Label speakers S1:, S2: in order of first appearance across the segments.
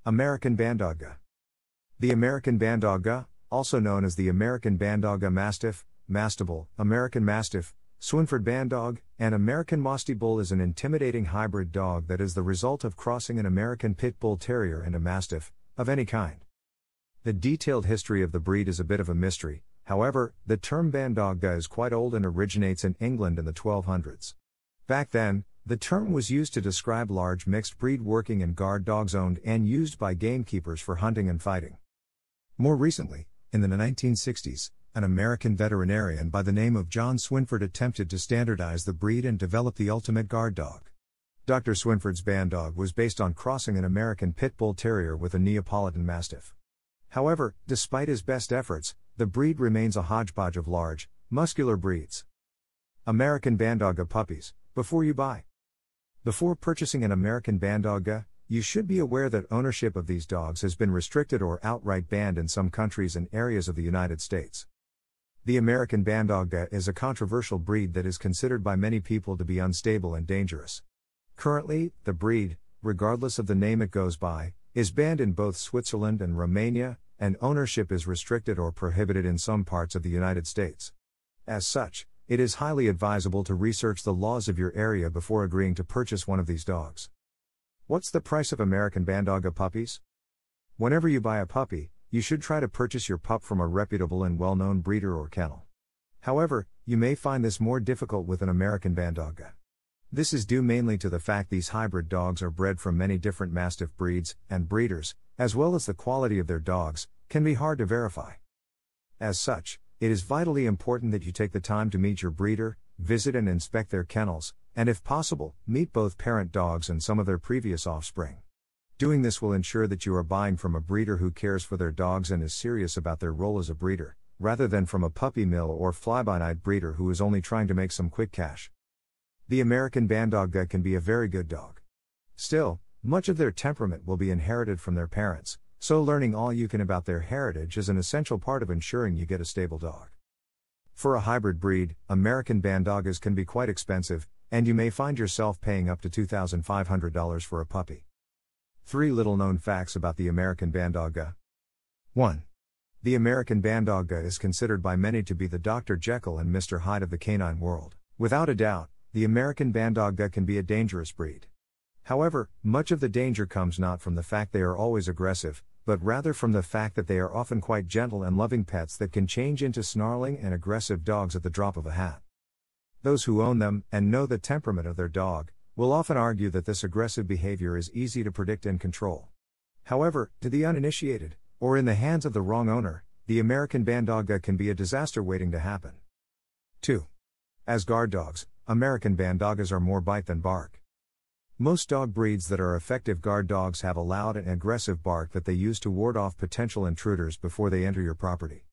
S1: American Bandogge. The American Bandogge, also known as the American Bandogge Mastiff, Mastable, American Mastiff, Swinford Bandog, and American Mosty Bull is an intimidating hybrid dog that is the result of crossing an American Pit Bull Terrier and a Mastiff, of any kind. The detailed history of the breed is a bit of a mystery, however, the term Bandogge is quite old and originates in England in the 1200s. Back then, the term was used to describe large mixed breed working and guard dogs owned and used by gamekeepers for hunting and fighting. More recently, in the 1960s, an American veterinarian by the name of John Swinford attempted to standardize the breed and develop the ultimate guard dog. Dr. Swinford's Bandogge was based on crossing an American Pit Bull Terrier with a Neapolitan Mastiff. However, despite his best efforts, the breed remains a hodgepodge of large, muscular breeds. American Bandogge puppies. Before you buy. Before purchasing an American Bandogge, you should be aware that ownership of these dogs has been restricted or outright banned in some countries and areas of the United States. The American Bandogge is a controversial breed that is considered by many people to be unstable and dangerous. Currently, the breed, regardless of the name it goes by, is banned in both Switzerland and Romania, and ownership is restricted or prohibited in some parts of the United States. As such, it is highly advisable to research the laws of your area before agreeing to purchase one of these dogs. What's the price of American Bandogge puppies? Whenever you buy a puppy, you should try to purchase your pup from a reputable and well-known breeder or kennel. However, you may find this more difficult with an American Bandogge. This is due mainly to the fact these hybrid dogs are bred from many different Mastiff breeds, and breeders, as well as the quality of their dogs, can be hard to verify. As such, it is vitally important that you take the time to meet your breeder, visit and inspect their kennels, and if possible, meet both parent dogs and some of their previous offspring. Doing this will ensure that you are buying from a breeder who cares for their dogs and is serious about their role as a breeder, rather than from a puppy mill or fly-by-night breeder who is only trying to make some quick cash. The American Bandogge can be a very good dog. Still, much of their temperament will be inherited from their parents, so learning all you can about their heritage is an essential part of ensuring you get a stable dog. For a hybrid breed, American Bandogges can be quite expensive, and you may find yourself paying up to $2,500 for a puppy. 3 little-known facts about the American Bandogge. 1. The American Bandogge is considered by many to be the Dr. Jekyll and Mr. Hyde of the canine world. Without a doubt, the American Bandogge can be a dangerous breed. However, much of the danger comes not from the fact they are always aggressive, but rather from the fact that they are often quite gentle and loving pets that can change into snarling and aggressive dogs at the drop of a hat. Those who own them, and know the temperament of their dog, will often argue that this aggressive behavior is easy to predict and control. However, to the uninitiated, or in the hands of the wrong owner, the American Bandogge can be a disaster waiting to happen. 2. As guard dogs, American Bandogges are more bite than bark. Most dog breeds that are effective guard dogs have a loud and aggressive bark that they use to ward off potential intruders before they enter your property.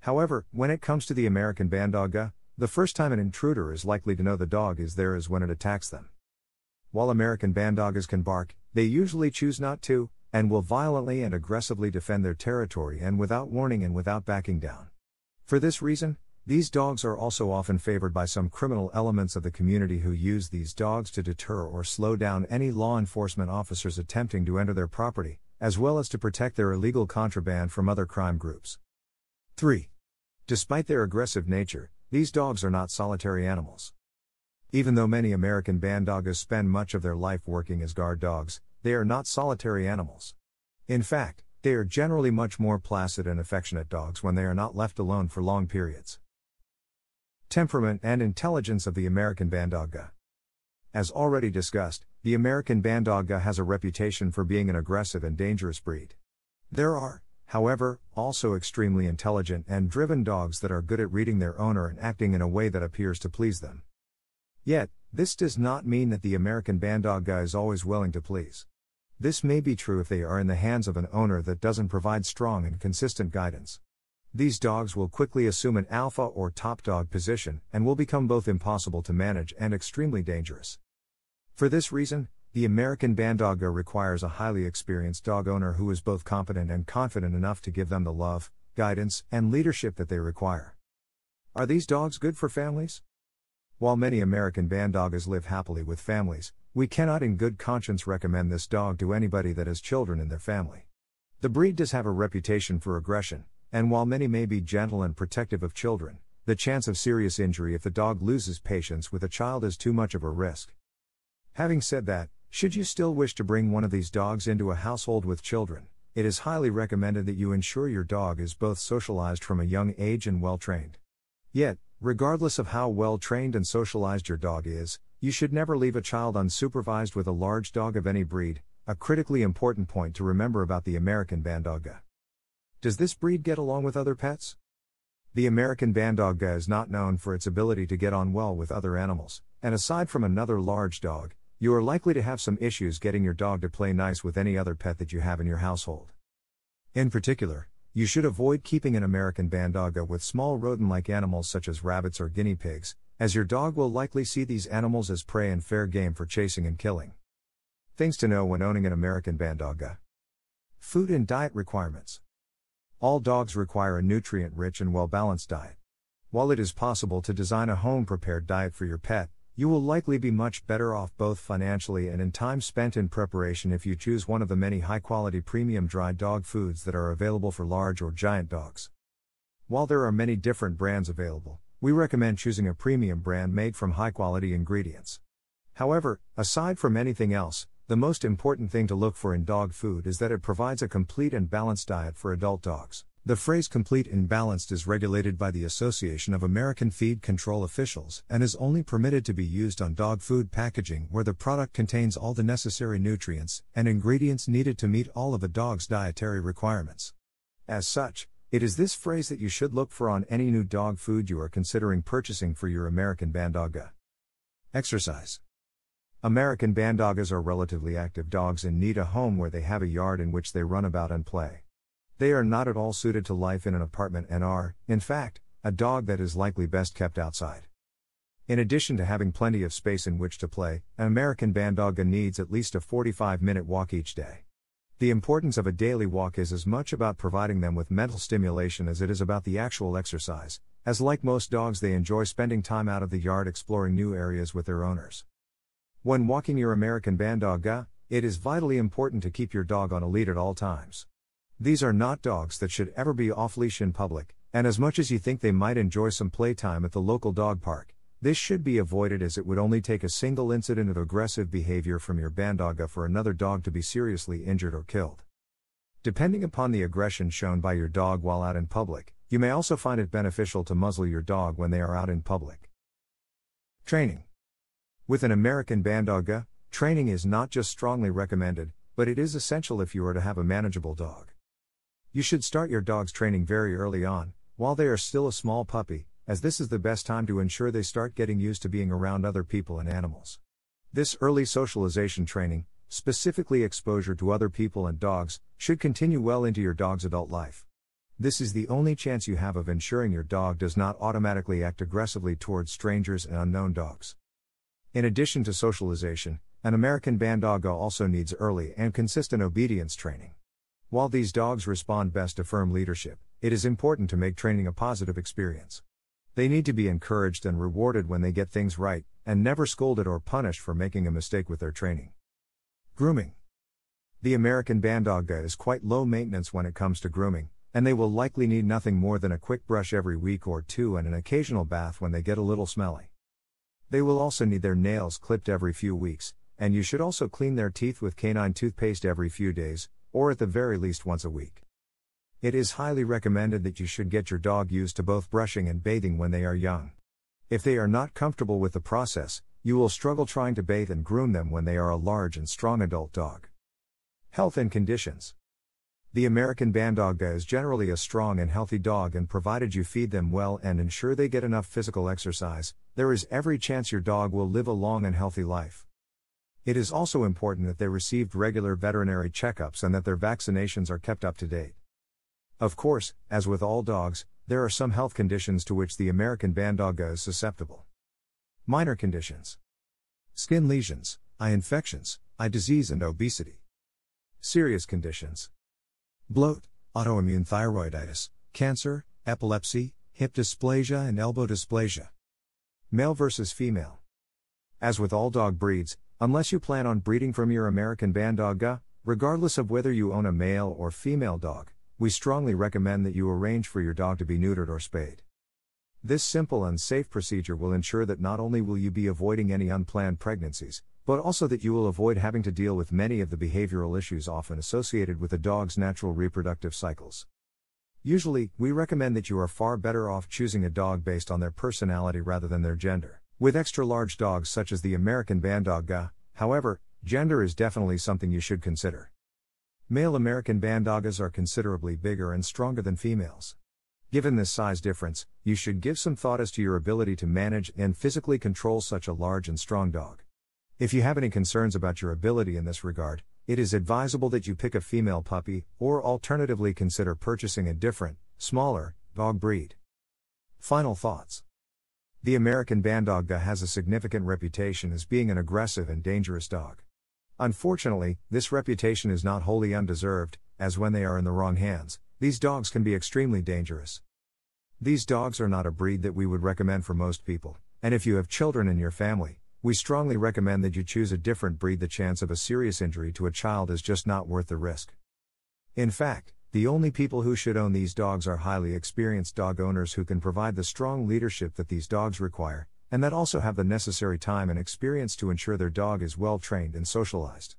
S1: However, when it comes to the American Bandogge, the first time an intruder is likely to know the dog is there is when it attacks them. While American Bandogges can bark, they usually choose not to, and will violently and aggressively defend their territory and without warning and without backing down. For this reason, these dogs are also often favored by some criminal elements of the community who use these dogs to deter or slow down any law enforcement officers attempting to enter their property, as well as to protect their illegal contraband from other crime groups. 3. Despite their aggressive nature, these dogs are not solitary animals. Even though many American Bandogges spend much of their life working as guard dogs, they are not solitary animals. In fact, they are generally much more placid and affectionate dogs when they are not left alone for long periods. Temperament and intelligence of the American Bandogge. As already discussed, the American Bandogge has a reputation for being an aggressive and dangerous breed. There are, however, also extremely intelligent and driven dogs that are good at reading their owner and acting in a way that appears to please them. Yet, this does not mean that the American Bandogge is always willing to please. This may be true if they are in the hands of an owner that doesn't provide strong and consistent guidance. These dogs will quickly assume an alpha or top dog position and will become both impossible to manage and extremely dangerous. For this reason, the American Bandogge requires a highly experienced dog owner who is both competent and confident enough to give them the love, guidance, and leadership that they require. Are these dogs good for families? While many American Bandogges live happily with families, we cannot in good conscience recommend this dog to anybody that has children in their family. The breed does have a reputation for aggression, and while many may be gentle and protective of children, the chance of serious injury if the dog loses patience with a child is too much of a risk. Having said that, should you still wish to bring one of these dogs into a household with children, it is highly recommended that you ensure your dog is both socialized from a young age and well trained. Yet, regardless of how well trained and socialized your dog is, you should never leave a child unsupervised with a large dog of any breed, a critically important point to remember about the American Bandogge. Does this breed get along with other pets? The American Bandogge is not known for its ability to get on well with other animals, and aside from another large dog, you are likely to have some issues getting your dog to play nice with any other pet that you have in your household. In particular, you should avoid keeping an American Bandogge with small rodent-like animals such as rabbits or guinea pigs, as your dog will likely see these animals as prey and fair game for chasing and killing. Things to know when owning an American Bandogge. Food and diet requirements. All dogs require a nutrient-rich and well-balanced diet. While it is possible to design a home-prepared diet for your pet, you will likely be much better off both financially and in time spent in preparation if you choose one of the many high-quality premium dry dog foods that are available for large or giant dogs. While there are many different brands available, we recommend choosing a premium brand made from high-quality ingredients. However, aside from anything else, the most important thing to look for in dog food is that it provides a complete and balanced diet for adult dogs. The phrase complete and balanced is regulated by the Association of American Feed Control Officials and is only permitted to be used on dog food packaging where the product contains all the necessary nutrients and ingredients needed to meet all of a dog's dietary requirements. As such, it is this phrase that you should look for on any new dog food you are considering purchasing for your American Bandogge. Exercise. American Bandogges are relatively active dogs and need a home where they have a yard in which they run about and play. They are not at all suited to life in an apartment and are, in fact, a dog that is likely best kept outside. In addition to having plenty of space in which to play, an American Bandogge needs at least a 45-minute walk each day. The importance of a daily walk is as much about providing them with mental stimulation as it is about the actual exercise, as like most dogs they enjoy spending time out of the yard exploring new areas with their owners. When walking your American Bandogge, it is vitally important to keep your dog on a lead at all times. These are not dogs that should ever be off-leash in public, and as much as you think they might enjoy some playtime at the local dog park, this should be avoided as it would only take a single incident of aggressive behavior from your Bandogge for another dog to be seriously injured or killed. Depending upon the aggression shown by your dog while out in public, you may also find it beneficial to muzzle your dog when they are out in public. Training. With an American Bandogge, training is not just strongly recommended, but it is essential if you are to have a manageable dog. You should start your dog's training very early on, while they are still a small puppy, as this is the best time to ensure they start getting used to being around other people and animals. This early socialization training, specifically exposure to other people and dogs, should continue well into your dog's adult life. This is the only chance you have of ensuring your dog does not automatically act aggressively towards strangers and unknown dogs. In addition to socialization, an American Bandogge also needs early and consistent obedience training. While these dogs respond best to firm leadership, it is important to make training a positive experience. They need to be encouraged and rewarded when they get things right, and never scolded or punished for making a mistake with their training. Grooming. The American Bandogge is quite low maintenance when it comes to grooming, and they will likely need nothing more than a quick brush every week or two and an occasional bath when they get a little smelly. They will also need their nails clipped every few weeks, and you should also clean their teeth with canine toothpaste every few days, or at the very least once a week. It is highly recommended that you should get your dog used to both brushing and bathing when they are young. If they are not comfortable with the process, you will struggle trying to bathe and groom them when they are a large and strong adult dog. Health and conditions. The American Bandogge is generally a strong and healthy dog, and provided you feed them well and ensure they get enough physical exercise, there is every chance your dog will live a long and healthy life. It is also important that they received regular veterinary checkups and that their vaccinations are kept up to date. Of course, as with all dogs, there are some health conditions to which the American Bandogge is susceptible. Minor conditions: skin lesions, eye infections, eye disease and obesity. Serious conditions: bloat, autoimmune thyroiditis, cancer, epilepsy, hip dysplasia and elbow dysplasia. Male versus female. As with all dog breeds, unless you plan on breeding from your American Bandogge, regardless of whether you own a male or female dog, we strongly recommend that you arrange for your dog to be neutered or spayed. This simple and safe procedure will ensure that not only will you be avoiding any unplanned pregnancies, but also that you will avoid having to deal with many of the behavioral issues often associated with a dog's natural reproductive cycles. Usually, we recommend that you are far better off choosing a dog based on their personality rather than their gender. With extra-large dogs such as the American Bandogge, however, gender is definitely something you should consider. Male American Bandogges are considerably bigger and stronger than females. Given this size difference, you should give some thought as to your ability to manage and physically control such a large and strong dog. If you have any concerns about your ability in this regard, it is advisable that you pick a female puppy, or alternatively consider purchasing a different, smaller, dog breed. Final thoughts. The American Bandogge has a significant reputation as being an aggressive and dangerous dog. Unfortunately, this reputation is not wholly undeserved, as when they are in the wrong hands, these dogs can be extremely dangerous. These dogs are not a breed that we would recommend for most people, and if you have children in your family, we strongly recommend that you choose a different breed. The chance of a serious injury to a child is just not worth the risk. In fact, the only people who should own these dogs are highly experienced dog owners who can provide the strong leadership that these dogs require, and that also have the necessary time and experience to ensure their dog is well trained and socialized.